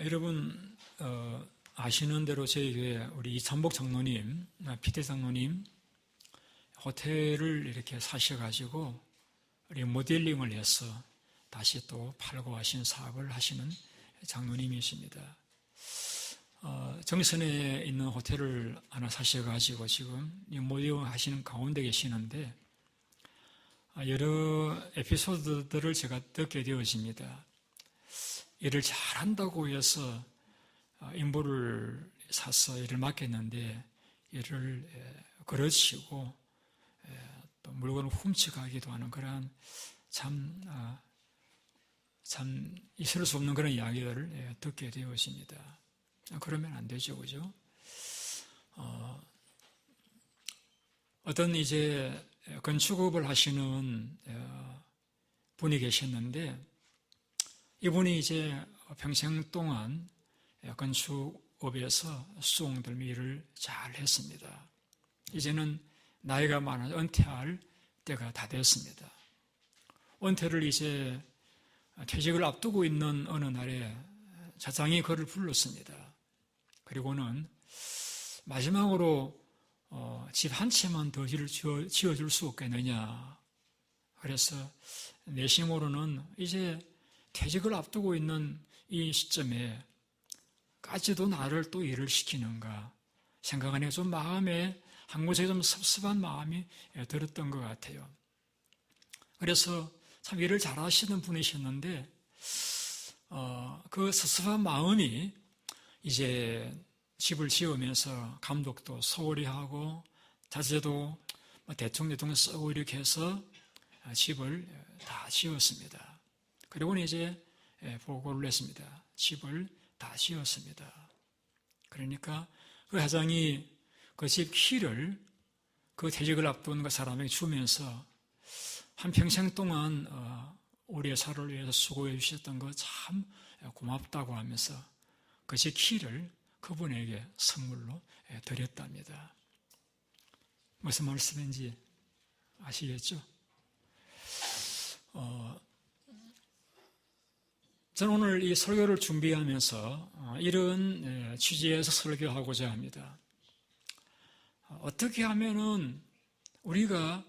여러분 아시는 대로 저희 교회 우리 이찬복 장로님, 피태 장로님 호텔을 이렇게 사셔가지고 리모델링을 해서 다시 또 팔고 하신 사업을 하시는 장로님이십니다. 정선에 있는 호텔을 하나 사셔가지고 지금 리모델링 하시는 가운데 계시는데 여러 에피소드들을 제가 듣게 되어집니다. 일을 잘한다고 해서 인부를 사서 일을 맡겼는데 일을 걸어치고 또 물건을 훔쳐가기도 하는 그런 참 있을 수 없는 그런 이야기들을 듣게 되어집니다. 그러면 안 되죠, 그죠? 어떤 이제 건축업을 하시는 분이 계셨는데 이분이 이제 평생 동안 건축업에서 수공들미 일을 잘 했습니다. 이제는 나이가 많아서 은퇴할 때가 다 됐습니다. 은퇴를 이제 퇴직을 앞두고 있는 어느 날에 차장이 그를 불렀습니다. 그리고는 마지막으로 집 한 채만 더 지어줄 수 없겠느냐. 그래서 내심으로는 이제 퇴직을 앞두고 있는 이 시점에 까지도 나를 또 일을 시키는가 생각하니 좀 마음에 한 곳에 좀 섭섭한 마음이 들었던 것 같아요. 그래서 참 일을 잘하시는 분이셨는데 그 섭섭한 마음이 이제 집을 지으면서 감독도 소홀히 하고 자재도 대충 쓰고 이렇게 해서 집을 다 지었습니다. 그리고는 이제 보고를 했습니다. 집을 다 지었습니다. 그러니까 그 회장이 그 집 키를 그 퇴직을 앞둔 그 사람에게 주면서 한평생 동안 우리의 사를 위해서 수고해 주셨던 거 참 고맙다고 하면서 그 집 키를 그분에게 선물로 드렸답니다. 무슨 말씀인지 아시겠죠? 저는 오늘 이 설교를 준비하면서 이런 취지에서 설교하고자 합니다. 어떻게 하면은 우리가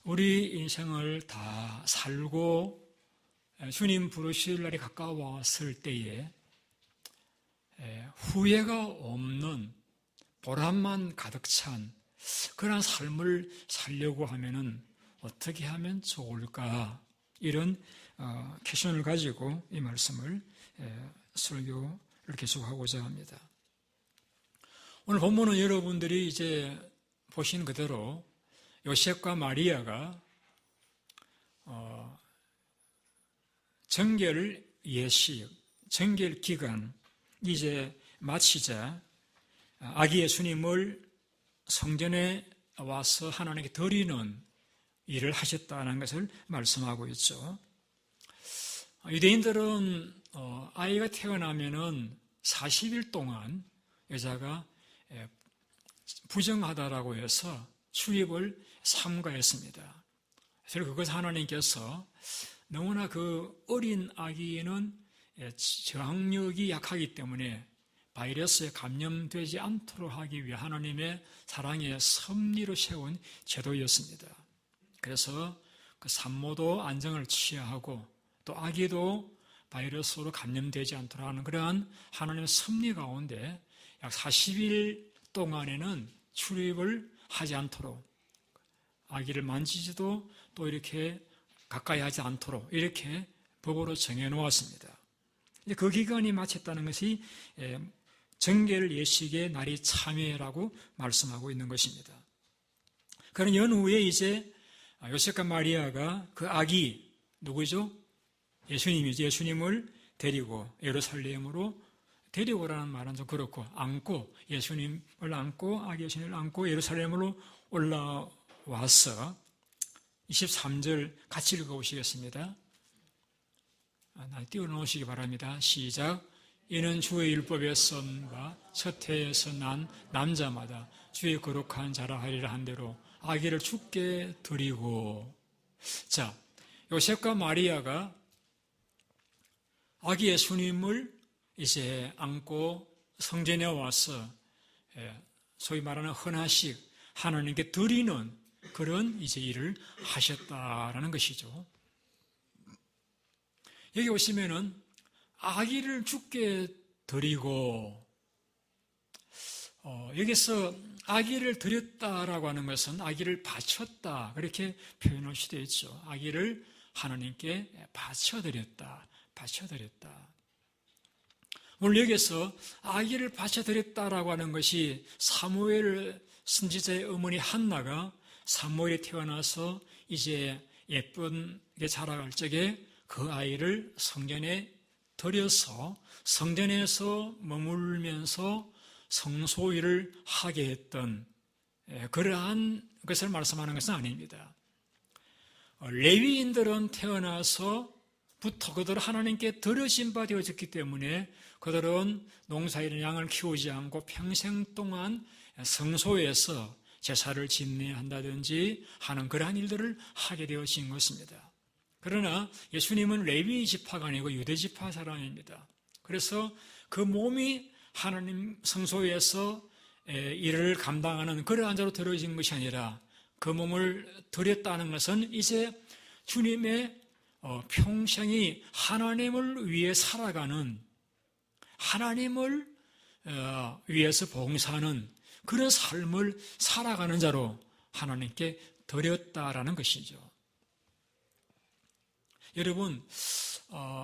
우리 인생을 다 살고 주님 부르실 날이 가까웠을 때에 후회가 없는 보람만 가득 찬 그런 삶을 살려고 하면은 어떻게 하면 좋을까? 이런 퀘션을 가지고 이 말씀을 설교를 계속하고자 합니다. 오늘 본문은 여러분들이 이제 보신 그대로 요셉과 마리아가 정결 예식, 정결 기간 이제 마치자 아기 예수님을 성전에 와서 하나님께 드리는 일을 하셨다는 것을 말씀하고 있죠. 유대인들은 아이가 태어나면은 40일 동안 여자가 부정하다라고 해서 출입을 삼가했습니다. 그래서 그것을 하나님께서 너무나 그 어린 아기는 저항력이 약하기 때문에 바이러스에 감염되지 않도록 하기 위해 하나님의 사랑의 섭리로 세운 제도였습니다. 그래서 그 산모도 안정을 취하고 또 아기도 바이러스로 감염되지 않도록 하는 그러한 하나님의 섭리 가운데 약 40일 동안에는 출입을 하지 않도록 아기를 만지지도 또 이렇게 가까이 하지 않도록 이렇게 법으로 정해놓았습니다. 그 기간이 마쳤다는 것이 정결 예식의 날이 참회라고 말씀하고 있는 것입니다. 그런 연후에 이제 요셉과 마리아가 그 아기 누구죠? 예수님이죠. 예수님을 데리고 예루살렘으로 데리고라는 말은 좀 그렇고 안고 예수님을 안고 아기 예수님을 안고 예루살렘으로 올라와서 23절 같이 읽어보시겠습니다. 띄워놓으시기 바랍니다. 시작. 이는 주의 율법의 선과 첫 해에서 난 남자마다 주의 거룩한 자라 하리라 한 대로 아기를 주께 드리고. 요셉과 마리아가 아기 예수님을 이제 안고 성전에 와서 소위 말하는 헌화식 하나님께 드리는 그런 이제 일을 하셨다라는 것이죠. 여기 오시면은 아기를 죽게 드리고, 여기서 아기를 드렸다라고 하는 것은 아기를 바쳤다, 그렇게 표현할 수도 있죠. 아기를 하나님께 바쳐드렸다. 오늘 여기서 아기를 바쳐드렸다라고 하는 것이 사무엘 선지자의 어머니 한나가 사무엘이 태어나서 이제 예쁘게 자라갈 적에 그 아이를 성전에 들여서 성전에서 머물면서 성소일을 하게 했던 그러한 것을 말씀하는 것은 아닙니다. 레위인들은 태어나서부터 그들은 하나님께 드려진 바 되어졌기 때문에 그들은 농사일은 양을 키우지 않고 평생 동안 성소에서 제사를 지내야 한다든지 하는 그러한 일들을 하게 되어진 것입니다. 그러나 예수님은 레위 지파가 아니고 유대 지파 사람입니다. 그래서 그 몸이 하나님 성소에서 일을 감당하는 그러한 자로 드려진 것이 아니라 그 몸을 드렸다는 것은 이제 주님의 평생이 하나님을 위해 살아가는, 하나님을 위해서 봉사하는 그런 삶을 살아가는 자로 하나님께 드렸다라는 것이죠. 여러분,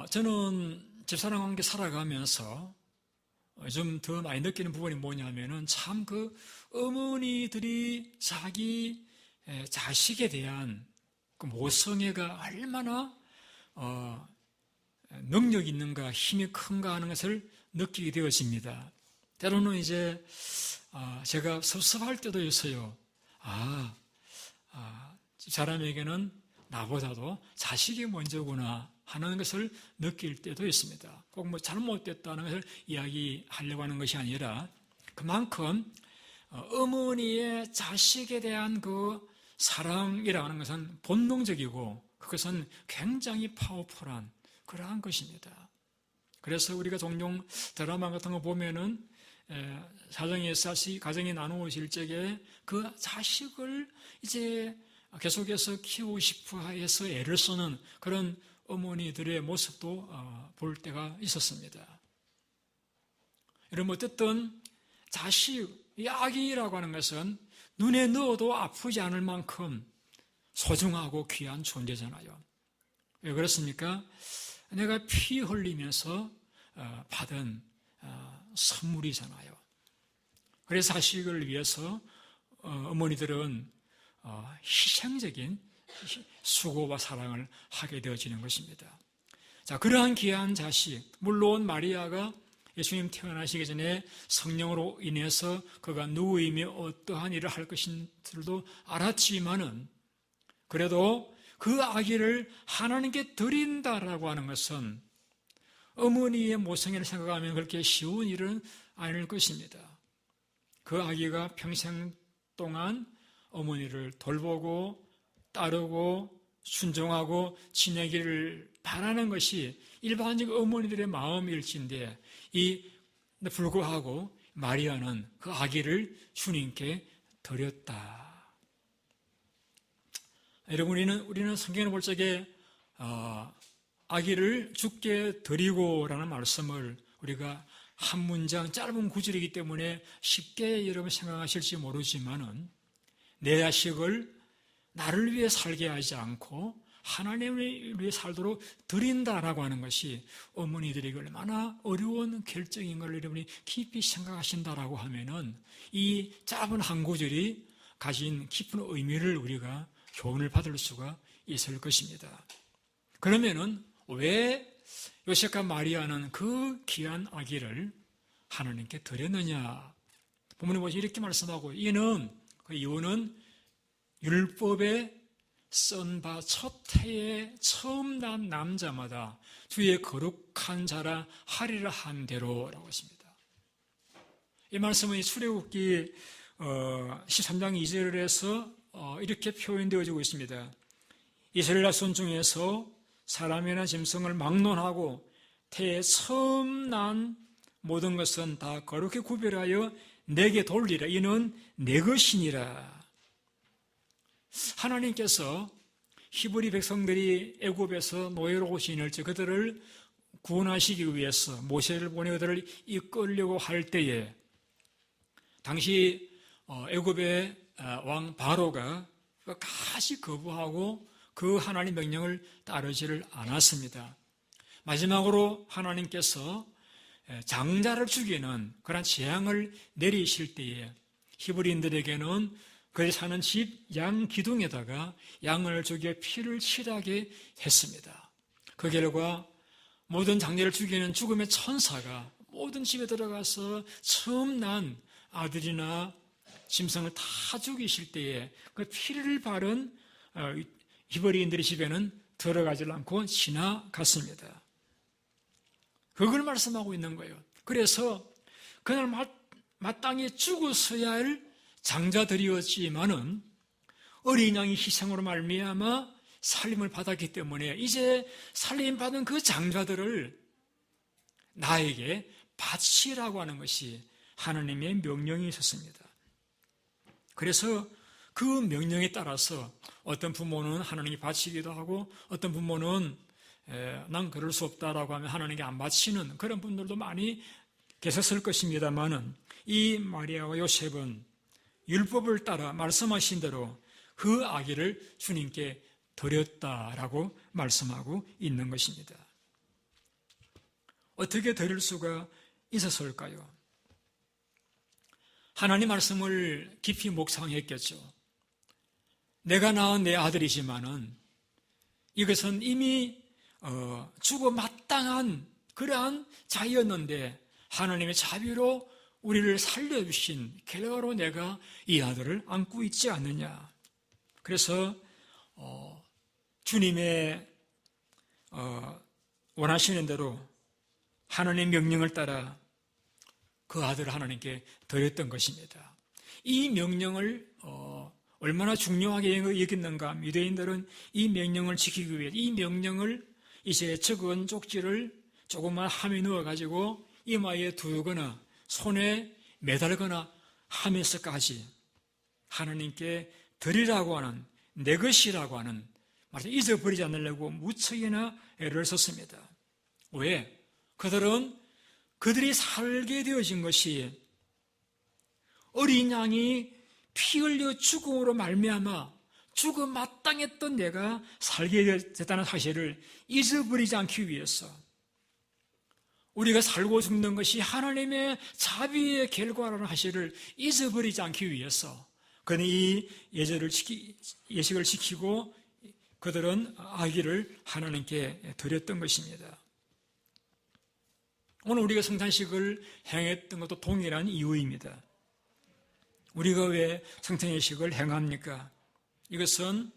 저는 집사람과 함께 살아가면서 좀 더 많이 느끼는 부분이 뭐냐면은 참 그 어머니들이 자기 자식에 대한 그 모성애가 얼마나 능력 있는가, 힘이 큰가 하는 것을 느끼게 되어집니다. 때로는 이제 제가 섭섭할 때도 있어요. 사람에게는 나보다도 자식이 먼저구나 하는 것을 느낄 때도 있습니다. 꼭 뭐 잘못됐다는 것을 이야기하려고 하는 것이 아니라 그만큼 어머니의 자식에 대한 그 사랑이라는 것은 본능적이고 그것은 굉장히 파워풀한 그러한 것입니다. 그래서 우리가 종종 드라마 같은 거 보면은 가정이 나누어질 적에 그 자식을 이제 계속해서 키우고 싶어 해서 애를 쓰는 그런 어머니들의 모습도 볼 때가 있었습니다. 여러분, 어쨌든 자식, 이 아기라고 하는 것은 눈에 넣어도 아프지 않을 만큼 소중하고 귀한 존재잖아요. 왜 그렇습니까? 내가 피 흘리면서 받은 선물이잖아요. 그래서 자식을 위해서 어머니들은 희생적인 수고와 사랑을 하게 되어지는 것입니다. 자, 그러한 귀한 자식, 물론 마리아가 예수님 태어나시기 전에 성령으로 인해서 그가 누구이며 어떠한 일을 할 것인지도 알았지만은 그래도 그 아기를 하나님께 드린다라고 하는 것은 어머니의 모성애를 생각하면 그렇게 쉬운 일은 아닐 것입니다. 그 아기가 평생 동안 어머니를 돌보고 따르고 순종하고 지내기를 바라는 것이 일반적 어머니들의 마음일진데 불구하고 마리아는 그 아기를 주님께 드렸다. 여러분, 우리는 성경을 볼 적에 아기를 죽게 드리고라는 말씀을 우리가 한 문장 짧은 구절이기 때문에 쉽게 여러분 생각하실지 모르지만은 내 자식을 나를 위해 살게 하지 않고 하나님을 위해 살도록 드린다라고 하는 것이 어머니들에게 얼마나 어려운 결정인 걸 여러분이 깊이 생각하신다라고 하면은 이 짧은 한 구절이 가진 깊은 의미를 우리가 교훈을 받을 수가 있을 것입니다. 그러면은 왜 요셉과 마리아는 그 귀한 아기를 하나님께 드렸느냐? 본문에 보시면 이렇게 말씀하고 그 이유는 율법에 쓴 바 첫 해에 처음 난 남자마다 주의 거룩한 자라 하리라 한 대로라고 했습니다. 이 말씀은 출애굽기 13장 2절에서 이렇게 표현되어지고 있습니다. 이스라엘 자손 중에서 사람이나 짐승을 막론하고 태에 처음 난 모든 것은 다 거룩히 구별하여 내게 돌리라. 이는 내 것이니라. 하나님께서 히브리 백성들이 애굽에서 노예로 오시는 그들을 구원하시기 위해서 모세를 보내 그들을 이끌려고 할 때에 당시 애굽의 왕 바로가 가시 거부하고 그 하나님 명령을 따르지를 않았습니다. 마지막으로 하나님께서 장자를 죽이는 그런 재앙을 내리실 때에 히브리인들에게는 그에 사는 집 양 기둥에다가 양을 죽여 피를 칠하게 했습니다. 그 결과 모든 장자를 죽이는 죽음의 천사가 모든 집에 들어가서 처음 난 아들이나 짐승을 다 죽이실 때에 그 피를 바른 히브리인들의 집에는 들어가지 않고 지나갔습니다. 그걸 말씀하고 있는 거예요. 그래서 그날 마땅히 죽었어야 할 장자들이었지만은 어린 양의 희생으로 말미암아 살림을 받았기 때문에 이제 살림 받은 그 장자들을 나에게 바치라고 하는 것이 하나님의 명령이 있었습니다. 그래서 그 명령에 따라서 어떤 부모는 하나님께 바치기도 하고 어떤 부모는 난 그럴 수 없다라고 하면 하나님께 안 바치는 그런 분들도 많이 계셨을 것입니다만은 이 마리아와 요셉은 율법을 따라 말씀하신 대로 그 아기를 주님께 드렸다라고 말씀하고 있는 것입니다. 어떻게 드릴 수가 있었을까요? 하나님 말씀을 깊이 묵상했겠죠. 내가 낳은 내 아들이지만은 이것은 이미 죽어 마땅한 그러한 자였는데 하나님의 자비로 우리를 살려주신 결과로 내가 이 아들을 안고 있지 않느냐. 그래서 주님의 원하시는 대로 하나님의 명령을 따라 그 아들을 하나님께 드렸던 것입니다. 이 명령을 얼마나 중요하게 여겼는가. 유대인들은 이 명령을 지키기 위해 이 명령을 이제 적은 쪽지를 조금만 함에 넣어가지고 이마에 두거나 손에 매달거나 하면서까지 하나님께 드리라고 하는 내 것이라고 하는 말을 잊어버리지 않으려고 무척이나 애를 썼습니다. 왜? 그들은 그들이 살게 되어진 것이 어린 양이 피 흘려 죽음으로 말미암아 죽어 마땅했던 내가 살게 됐다는 사실을 잊어버리지 않기 위해서 우리가 살고 죽는 것이 하나님의 자비의 결과라는 사실을 잊어버리지 않기 위해서 그는 이 예식을 지키고 그들은 아기를 하나님께 드렸던 것입니다. 오늘 우리가 성탄식을 행했던 것도 동일한 이유입니다. 우리가 왜 성탄예식을 행합니까? 이것은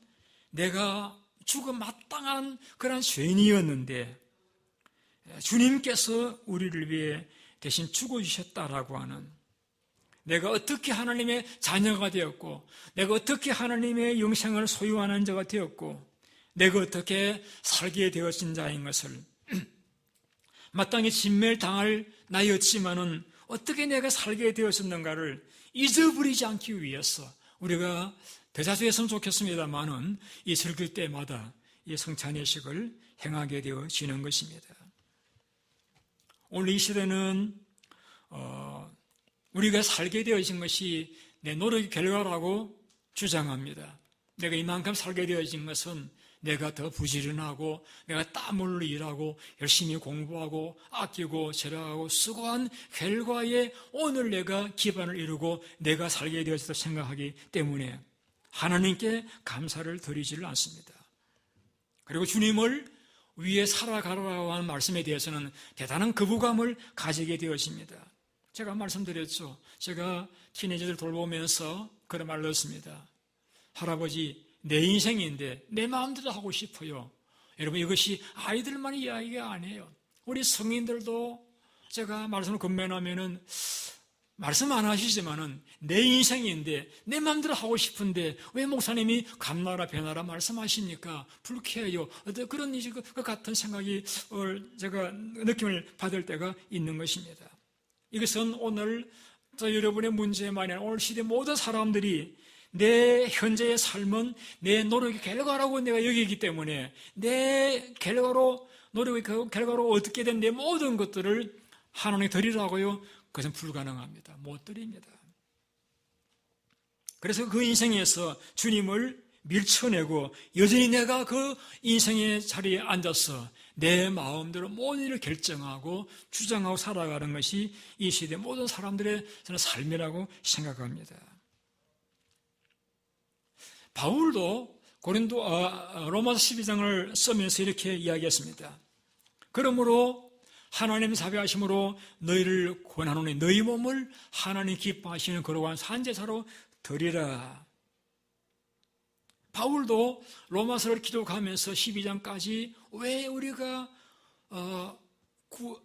내가 죽어 마땅한 그런 죄인이었는데 주님께서 우리를 위해 대신 죽어주셨다라고 하는 내가 어떻게 하나님의 자녀가 되었고 내가 어떻게 하나님의 영생을 소유하는 자가 되었고 내가 어떻게 살게 되어진 자인 것을 마땅히 진멸당할 나였지만은 어떻게 내가 살게 되었었는가를 잊어버리지 않기 위해서 우리가 대자주했으면 좋겠습니다만은 이 즐길 때마다 이 성찬예식을 행하게 되어지는 것입니다. 오늘 이 시대는 우리가 살게 되어진 것이 내 노력의 결과라고 주장합니다. 내가 이만큼 살게 되어진 것은 내가 더 부지런하고 내가 땀 흘려 일하고 열심히 공부하고 아끼고 절약하고 수고한 결과에 오늘 내가 기반을 이루고 내가 살게 되었다 생각하기 때문에 하나님께 감사를 드리지를 않습니다. 그리고 주님을 위에 살아가라고 하는 말씀에 대해서는 대단한 거부감을 가지게 되어집니다. 제가 말씀드렸죠. 제가 티네이저들 돌보면서 그런 말을 했습니다. 할아버지, 내 인생인데 내 마음대로 하고 싶어요. 여러분, 이것이 아이들만 이야기가 아니에요. 우리 성인들도 제가 말씀을 건면하면은 말씀 안 하시지만은 내 인생인데 내 마음대로 하고 싶은데 왜 목사님이 감나라 배나라 말씀하십니까? 불쾌해요. 어떤 그런 그 같은 생각이 제가 느낌을 받을 때가 있는 것입니다. 이것은 오늘 여러분의 문제만이 아니라 오늘 시대 모든 사람들이 내 현재의 삶은 내 노력의 결과라고 내가 여기기 때문에 내 결과로 노력의 결과로 얻게 된 내 모든 것들을 하나님께 드리라고요? 그것은 불가능합니다. 못 드립니다. 그래서 그 인생에서 주님을 밀쳐내고 여전히 내가 그 인생의 자리에 앉아서 내 마음대로 모든 일을 결정하고 주장하고 살아가는 것이 이 시대 모든 사람들의 저는 삶이라고 생각합니다. 바울도 로마서 12장을 쓰면서 이렇게 이야기했습니다. 그러므로 하나님 자비하심으로 너희를 권하노니 너희 몸을 하나님 기뻐하시는 거룩한 산제사로 드리라. 바울도 로마서를 기록하면서 12장까지 왜 우리가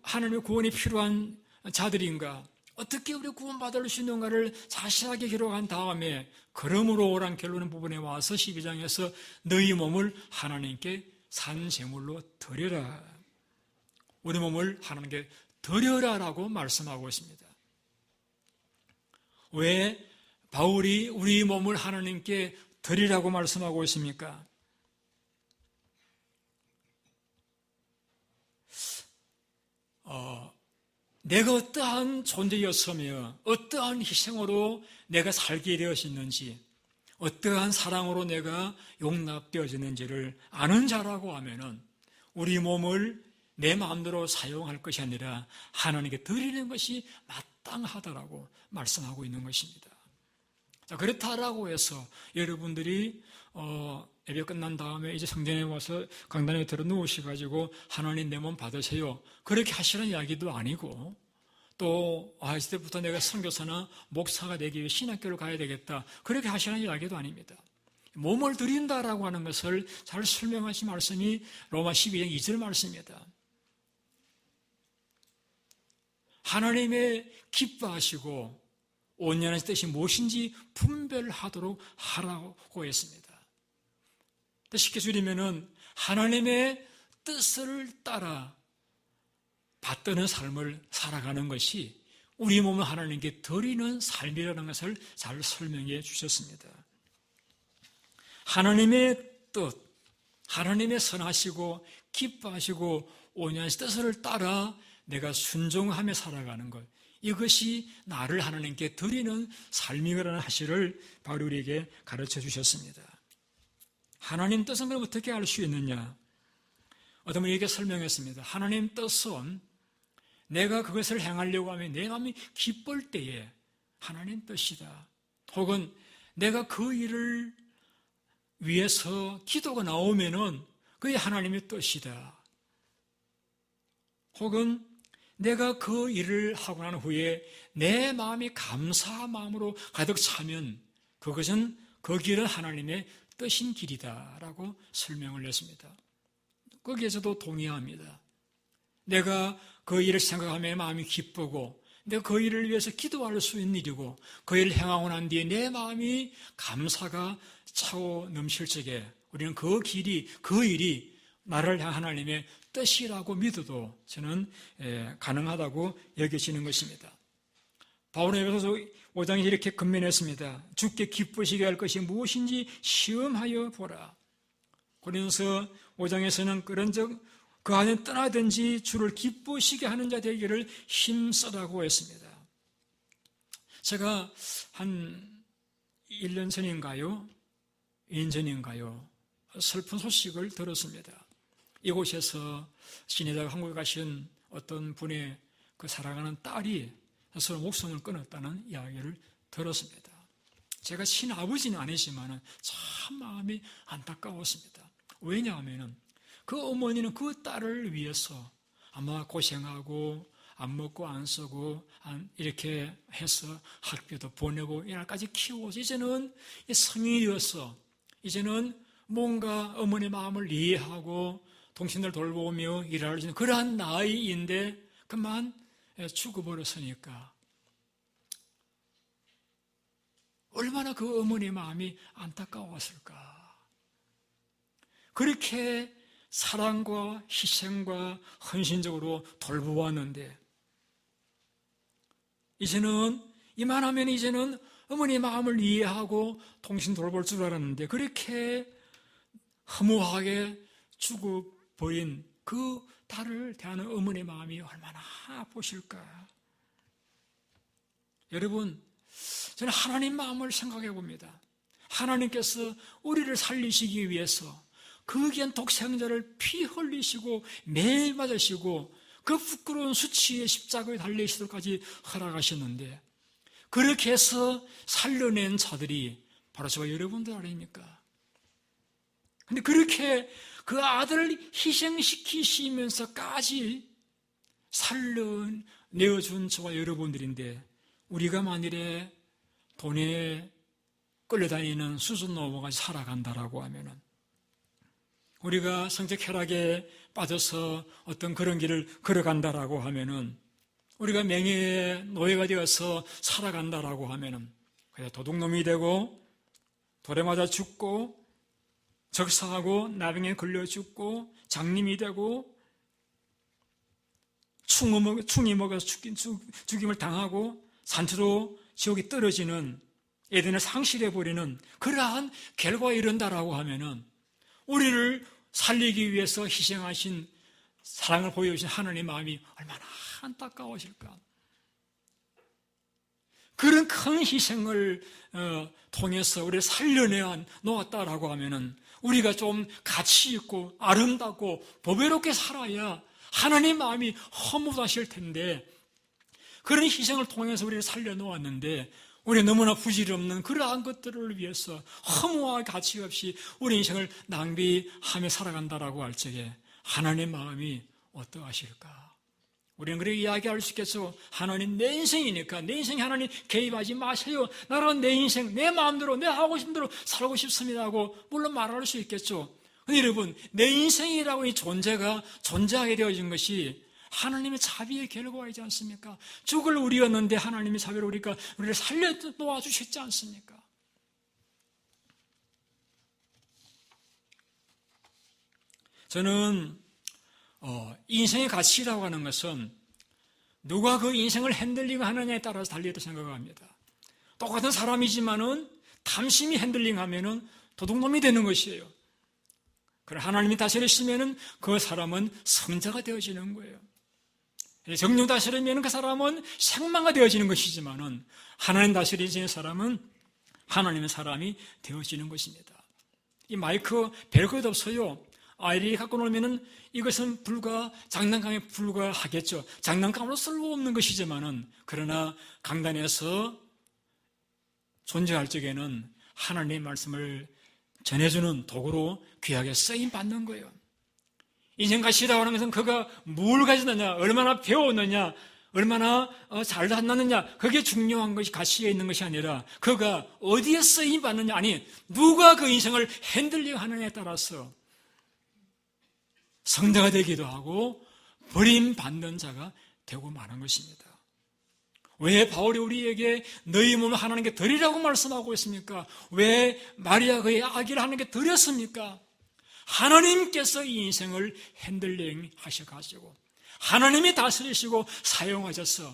하나님의 구원이 필요한 자들인가, 어떻게 우리 구원받을 수 있는가를 자세하게 기록한 다음에 그러므로라는 결론의 부분에 와서 12장에서 너희 몸을 하나님께 산제물로 드려라. 우리 몸을 하나님께 드려라라고 말씀하고 있습니다. 왜 바울이 우리 몸을 하나님께 드리라고 말씀하고 있습니까? 내가 어떠한 존재였으며 어떠한 희생으로 내가 살게 되었는지, 어떠한 사랑으로 내가 용납되어지는지를 아는 자라고 하면은 우리 몸을 내 마음대로 사용할 것이 아니라 하나님께 드리는 것이 마땅하다라고 말씀하고 있는 것입니다. 자, 그렇다라고 해서 여러분들이 예배 끝난 다음에 이제 성전에 와서 강단에 들어 누우셔가지고 하나님 내 몸 받으세요, 그렇게 하시는 이야기도 아니고, 또 이때부터 내가 선교사나 목사가 되기 위해 신학교를 가야 되겠다, 그렇게 하시는 이야기도 아닙니다. 몸을 드린다라고 하는 것을 잘 설명하신 말씀이 로마 12장 2절 말씀입니다. 하나님의 기뻐하시고 온전한 뜻이 무엇인지 분별하도록 하라고 했습니다. 쉽게 줄이면은 하나님의 뜻을 따라 받드는 삶을 살아가는 것이 우리 몸을 하나님께 드리는 삶이라는 것을 잘 설명해 주셨습니다. 하나님의 뜻, 하나님의 선하시고 기뻐하시고 온전한 뜻을 따라 내가 순종하며 살아가는 것, 이것이 나를 하나님께 드리는 삶이라는 사실을 바로 우리에게 가르쳐 주셨습니다. 하나님 뜻은 그럼 어떻게 알 수 있느냐? 어떤 분이 이렇게 설명했습니다. 하나님 뜻은 내가 그것을 행하려고 하면 내 마음이 기쁠 때에 하나님 뜻이다. 혹은 내가 그 일을 위해서 기도가 나오면은 그게 하나님의 뜻이다. 혹은 내가 그 일을 하고 난 후에 내 마음이 감사한 마음으로 가득 차면 그것은 그 길은 하나님의 뜻인 길이다라고 설명을 했습니다. 거기에서도 동의합니다. 내가 그 일을 생각하며 마음이 기쁘고 내가 그 일을 위해서 기도할 수 있는 일이고 그 일을 행하고 난 뒤에 내 마음이 감사가 차고 넘칠 적에 우리는 그 길이, 그 일이 나를 향한 하나님의 뜻이라고 믿어도 저는 가능하다고 여겨지는 것입니다. 바울은 에베소서 5장에 이렇게 권면했습니다. 주께 기쁘시게 할 것이 무엇인지 시험하여 보라. 고린도서 5장에서는 그런즉 그 안에 떠나든지 주를 기쁘시게 하는 자 되기를 힘쓰라고 했습니다. 제가 한 1년 전인가요? 2년 전인가요? 슬픈 소식을 들었습니다. 이곳에서 신에다가 한국에 가신 어떤 분의 그 사랑하는 딸이 스스로 목숨을 끊었다는 이야기를 들었습니다. 제가 친아버지는 아니지만 참 마음이 안타까웠습니다. 왜냐하면 그 어머니는 그 딸을 위해서 아마 고생하고 안 먹고 안 쓰고 이렇게 해서 학교도 보내고 이날까지 키우고 이제는 성인이 되어서 이제는 뭔가 어머니 마음을 이해하고 동생들 돌보며 일할 수 있는 그러한 나이인데 그만 죽어버렸으니까 얼마나 그 어머니의 마음이 안타까웠을까. 그렇게 사랑과 희생과 헌신적으로 돌보았는데 이제는 이만하면 이제는 어머니의 마음을 이해하고 통신 돌볼 줄 알았는데 그렇게 허무하게 죽어버린 그 딸을 대하는 어머니의 마음이 얼마나 아프실까. 여러분, 저는 하나님 마음을 생각해 봅니다. 하나님께서 우리를 살리시기 위해서 그 귀한 독생자를 피 흘리시고 매일 맞으시고 그 부끄러운 수치의 십자가에 달리시도까지 허락하셨는데 그렇게 해서 살려낸 자들이 바로 저와 여러분들 아닙니까? 근데 그렇게 그 아들을 희생시키시면서까지 살려내어준 저와 여러분들인데 우리가 만일에 돈에 끌려다니는 수준 넘어가지 살아간다라고 하면은 우리가 성적 쾌락에 빠져서 어떤 그런 길을 걸어간다라고 하면은 우리가 명예의 노예가 되어서 살아간다라고 하면은 그냥 도둑놈이 되고 돌에 맞아 죽고 적사하고 나병에 걸려 죽고 장님이 되고 충이 먹어서 죽임을 당하고 산채로 지옥에 떨어지는 에덴을 상실해버리는 그러한 결과에 이른다라고 하면은 우리를 살리기 위해서 희생하신 사랑을 보여주신 하나님의 마음이 얼마나 안타까우실까. 그런 큰 희생을 통해서 우리를 살려내 놓았다라고 하면은 우리가 좀 가치 있고 아름답고 보배롭게 살아야 하나님의 마음이 허무하실 텐데 그런 희생을 통해서 우리를 살려놓았는데 우리 너무나 부질없는 그러한 것들을 위해서 허무와 가치 없이 우리 인생을 낭비하며 살아간다라고 할 적에 하나님의 마음이 어떠하실까? 우리는 그렇게 이야기할 수 있겠죠. 하나님 내 인생이니까 내 인생에 하나님 개입하지 마세요. 나는 내 인생 내 마음대로 내 하고 싶은 대로 살고 싶습니다 하고 물론 말할 수 있겠죠. 근데 여러분 내 인생이라고 이 존재가 존재하게 되어진 것이 하나님의 자비의 결과이지 않습니까? 죽을 우리였는데 하나님의 자비로 우리를 살려 놓아주셨지 않습니까? 저는 인생의 가치라고 하는 것은 누가 그 인생을 핸들링 하느냐에 따라서 달려있다고 생각합니다. 똑같은 사람이지만은 탐심이 핸들링하면은 도둑놈이 되는 것이에요. 그럼 하나님이 다스리시면은 그 사람은 성자가 되어지는 거예요. 정령 다스리면 그 사람은 생망가 되어지는 것이지만은 하나님 다스리시는 사람은 하나님의 사람이 되어지는 것입니다. 이 마이크 별것 없어요. 아이들이 갖고 놀면은 이것은 장난감에 불과하겠죠. 장난감으로 쓸모없는 것이지만은 그러나 강단에서 존재할 적에는 하나님의 말씀을 전해주는 도구로 귀하게 쓰임 받는 거예요. 인생 가치라고 하는 것은 그가 뭘 가졌느냐, 얼마나 배웠느냐, 얼마나 잘 만났느냐, 그게 중요한 것이 가치가 있는 것이 아니라 그가 어디에 쓰임 받느냐, 아니 누가 그 인생을 핸들링 하느냐에 따라서 성자가 되기도 하고 버림받는 자가 되고 마는 것입니다. 왜 바울이 우리에게 너희 몸을 하나님께 드리라고 말씀하고 있습니까? 왜 마리아 그의 아기를 하나님께 드렸습니까? 하나님께서 이 인생을 핸들링 하셔가지고 하나님이 다스리시고 사용하셔서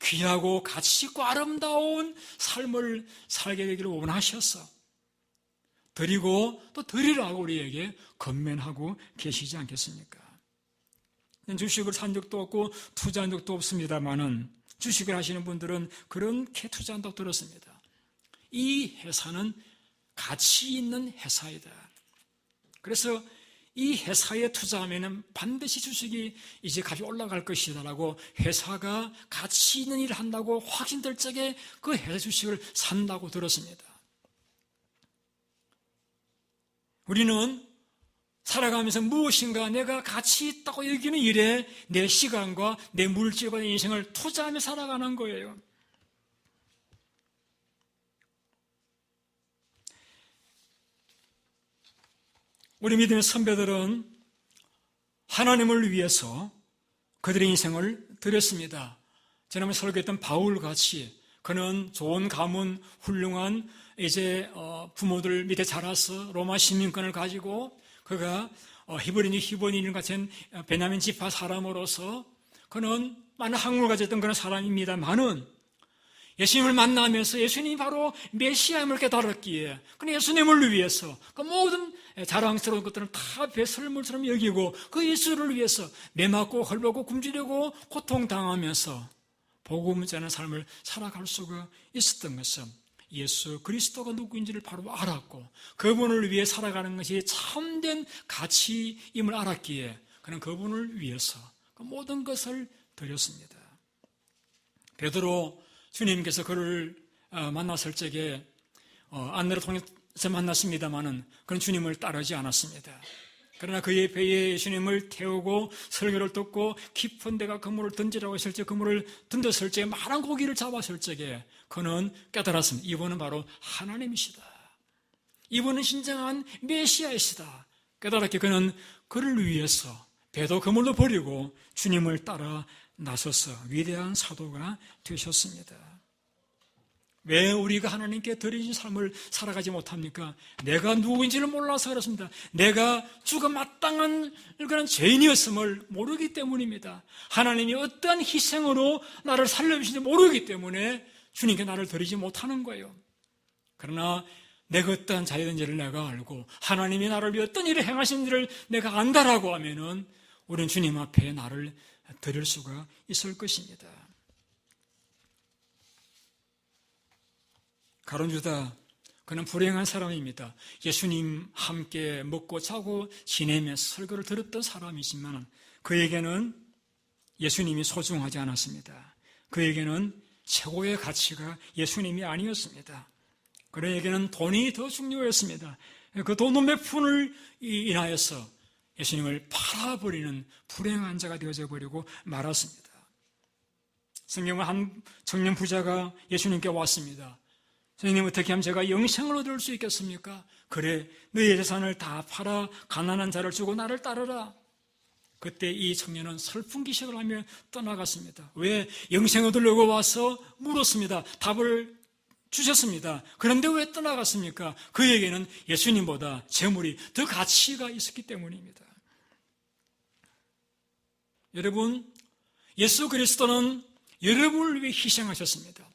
귀하고 가치 있고 아름다운 삶을 살게 되기를 원하셔서 드리고 또 드리라고 우리에게 권면하고 계시지 않겠습니까? 주식을 산 적도 없고 투자한 적도 없습니다만은 주식을 하시는 분들은 그렇게 투자한다고 들었습니다. 이 회사는 가치 있는 회사이다. 그래서 이 회사에 투자하면 반드시 주식이 이제 값이 올라갈 것이다라고 회사가 가치 있는 일을 한다고 확신될 적에 그 회사 주식을 산다고 들었습니다. 우리는 살아가면서 무엇인가 내가 가치 있다고 여기는 일에 내 시간과 내 물질과 내 인생을 투자하며 살아가는 거예요. 우리 믿음의 선배들은 하나님을 위해서 그들의 인생을 드렸습니다. 지난번에 설교했던 바울같이 그는 좋은 가문, 훌륭한 이제 부모들 밑에 자라서 로마 시민권을 가지고 그가 히브리인 같은 베냐민 지파 사람으로서 그는 많은 학문을 가졌던 그런 사람입니다만은 예수님을 만나면서 예수님이 바로 메시아임을 깨달았기에 그는 예수님을 위해서 그 모든 자랑스러운 것들은 다 배설물처럼 여기고 그 예수를 위해서 매맞고 헐벗고 굶주리고 고통당하면서 복음 전하는 삶을 살아갈 수가 있었던 것은 예수 그리스도가 누구인지를 바로 알았고 그분을 위해 살아가는 것이 참된 가치임을 알았기에 그는 그분을 위해서 그 모든 것을 드렸습니다. 베드로 주님께서 그를 만났을 적에 안내로 통해서 만났습니다마는 그는 주님을 따르지 않았습니다. 그러나 그의 배에 예수님을 태우고 설교를 듣고 깊은 데가 그물을 던지라고 했을 때 그물을 던졌을 적에 많은 고기를 잡았을 적에 그는 깨달았습니다. 이분은 바로 하나님이시다. 이분은 진정한 메시아이시다. 깨달았기에 그는 그를 위해서 배도 그물도 버리고 주님을 따라 나서서 위대한 사도가 되셨습니다. 왜 우리가 하나님께 드리는 삶을 살아가지 못합니까? 내가 누구인지를 몰라서 그렇습니다. 내가 죽어 마땅한 그런 죄인이었음을 모르기 때문입니다. 하나님이 어떠한 희생으로 나를 살려주시는지 모르기 때문에 주님께 나를 드리지 못하는 거예요. 그러나 내가 어떠한 자이든지를 내가 알고 하나님이 나를 위해 어떤 일을 행하시는지를 내가 안다라고 하면은 우리는 주님 앞에 나를 드릴 수가 있을 것입니다. 가룟 유다, 그는 불행한 사람입니다. 예수님 함께 먹고 자고 지내면서 설교를 들었던 사람이지만 그에게는 예수님이 소중하지 않았습니다. 그에게는 최고의 가치가 예수님이 아니었습니다. 그에게는 돈이 더 중요했습니다. 그 돈 몇 푼을 인하여서 예수님을 팔아버리는 불행한 자가 되어져 버리고 말았습니다. 성경은 한 청년 부자가 예수님께 왔습니다. 선생님, 어떻게 하면 제가 영생을 얻을 수 있겠습니까? 그래, 너의 재산을 다 팔아 가난한 자를 주고 나를 따르라. 그때 이 청년은 슬픈 기색을 하며 떠나갔습니다. 왜? 영생 얻으려고 와서 물었습니다. 답을 주셨습니다. 그런데 왜 떠나갔습니까? 그에게는 예수님보다 재물이 더 가치가 있었기 때문입니다. 여러분, 예수 그리스도는 여러분을 위해 희생하셨습니다.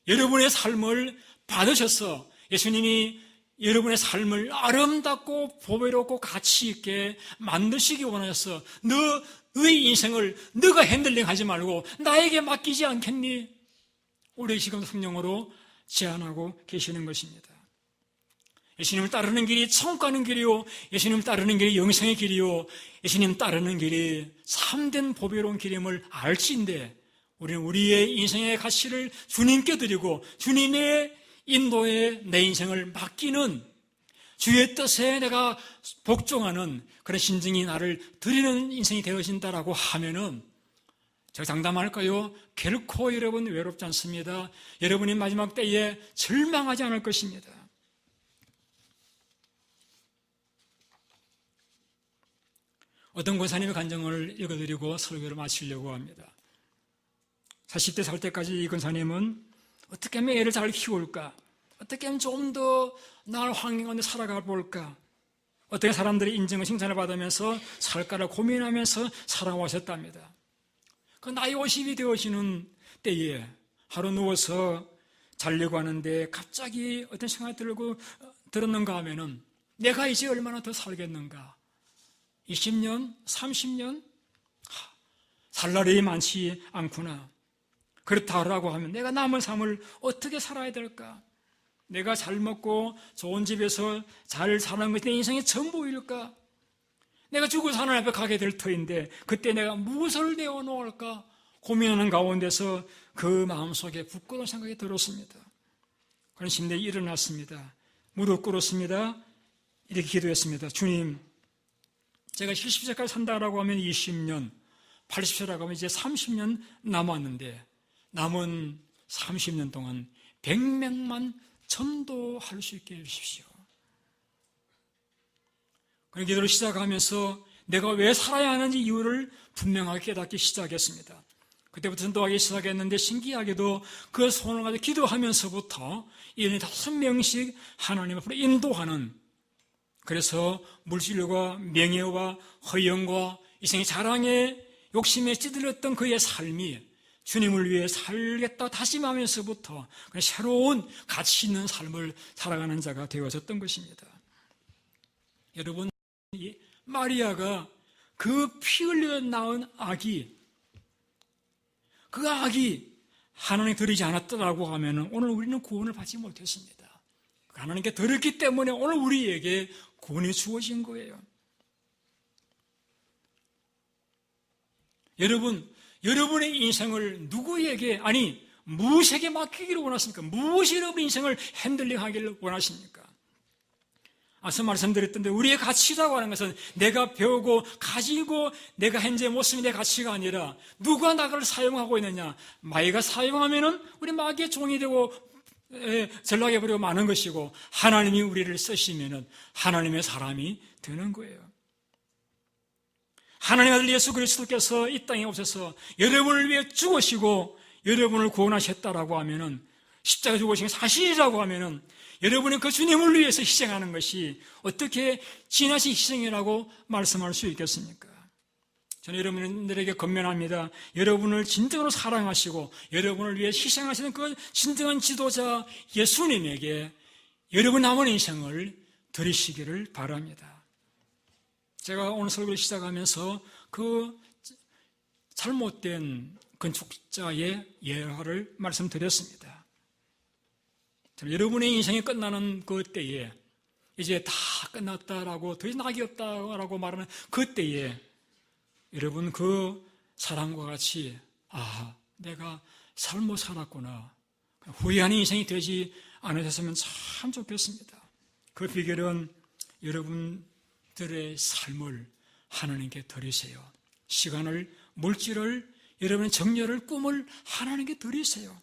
여러분의 삶을 받으셔서 예수님이 여러분의 삶을 아름답고 보배롭고 가치 있게 만드시기 원하셔서 너의 인생을 너가 핸들링하지 말고 나에게 맡기지 않겠니? 우리 지금 성령으로 제안하고 계시는 것입니다. 예수님을 따르는 길이 천국 가는 길이요, 예수님을 따르는 길이 영생의 길이요, 예수님 따르는 길이 참된 보배로운 길임을 알지인데 우리는 우리의 인생의 가치를 주님께 드리고 주님의 인도에 내 인생을 맡기는 주의 뜻에 내가 복종하는 그런 신증이 나를 드리는 인생이 되어진다라고 하면은 제가 장담할까요? 결코 여러분 외롭지 않습니다. 여러분이 마지막 때에 절망하지 않을 것입니다. 어떤 권사님의 간증을 읽어드리고 설교를 마치려고 합니다. 40대 살 때까지 이 권사님은 어떻게 하면 애를 잘 키울까? 어떻게 하면 좀 더 나을 환경 가운데 살아가 볼까? 어떻게 사람들의 인정을 칭찬을 받으면서 살까를 고민하면서 살아오셨답니다. 그 나이 50이 되어지는 때에 하루 누워서 자려고 하는데 갑자기 어떤 생각이 들었는가 하면은 내가 이제 얼마나 더 살겠는가? 20년? 30년? 살 날이 많지 않구나. 그렇다라고 하면 내가 남은 삶을 어떻게 살아야 될까? 내가 잘 먹고 좋은 집에서 잘 사는 것이 내 인생의 전부일까? 내가 죽어서 하나님 앞에 가게 될 터인데 그때 내가 무엇을 내어놓을까? 고민하는 가운데서 그 마음속에 부끄러운 생각이 들었습니다. 그런 심리에 일어났습니다. 무릎 꿇었습니다. 이렇게 기도했습니다. 주님, 제가 70세까지 산다라고 하면 20년, 80세라고 하면 이제 30년 남았는데 남은 30년 동안 100명만 전도할 수 있게 해주십시오. 그런 기도를 시작하면서 내가 왜 살아야 하는지 이유를 분명하게 깨닫기 시작했습니다. 그때부터 전도하기 시작했는데 신기하게도 그 소원을 가지고 기도하면서부터 1년에 5명씩 하나님 앞으로 인도하는, 그래서 물질과 명예와 허영과 이생의 자랑에 욕심에 찌들었던 그의 삶이 주님을 위해 살겠다 다짐하면서부터 새로운 가치 있는 삶을 살아가는 자가 되어졌던 것입니다. 여러분, 마리아가 그 피 흘려 낳은 아기, 그 아기 하나님께 드리지 않았다라고 하면 오늘 우리는 구원을 받지 못했습니다. 하나님께 드렸기 때문에 오늘 우리에게 구원이 주어진 거예요. 여러분, 여러분의 인생을 누구에게, 아니 무엇에게 맡기기를 원하십니까? 무엇이 여러분 인생을 핸들링하기를 원하십니까? 앞서 말씀드렸던데 우리의 가치라고 하는 것은 내가 배우고 가지고 내가 현재 모습이 내 가치가 아니라 누가 나를 사용하고 있느냐. 마귀가 사용하면은 우리 마귀의 종이 되고 전락해버리고 마는 것이고, 하나님이 우리를 쓰시면은 하나님의 사람이 되는 거예요. 하나님의 아들 예수 그리스도께서 이 땅에 오셔서 여러분을 위해 죽으시고 여러분을 구원하셨다라고 하면은, 십자가 죽으신 게 사실이라고 하면은 여러분이 그 주님을 위해서 희생하는 것이 어떻게 지나친 희생이라고 말씀할 수 있겠습니까? 저는 여러분들에게 권면합니다. 여러분을 진정으로 사랑하시고 여러분을 위해 희생하시는 그 진정한 지도자 예수님에게 여러분 남은 인생을 드리시기를 바랍니다. 제가 오늘 설교를 시작하면서 그 잘못된 건축자의 예화를 말씀드렸습니다. 여러분의 인생이 끝나는 그 때에, 이제 다 끝났다라고, 더 이상 낙이 없다라고 말하는 그 때에 여러분 그 사람과 같이 내가 잘못 살았구나, 후회하는 인생이 되지 않으셨으면 참 좋겠습니다. 그 비결은 여러분들의 삶을 하나님께 드리세요. 시간을, 물질을, 여러분의 정열을, 꿈을 하나님께 드리세요.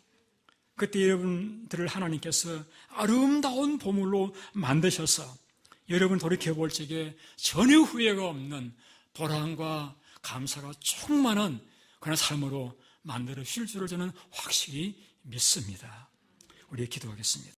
그때 여러분들을 하나님께서 아름다운 보물로 만드셔서 여러분 돌이켜볼 적에 전혀 후회가 없는 보람과 감사가 충만한 그런 삶으로 만들어 주실 줄을 저는 확실히 믿습니다. 우리 기도하겠습니다.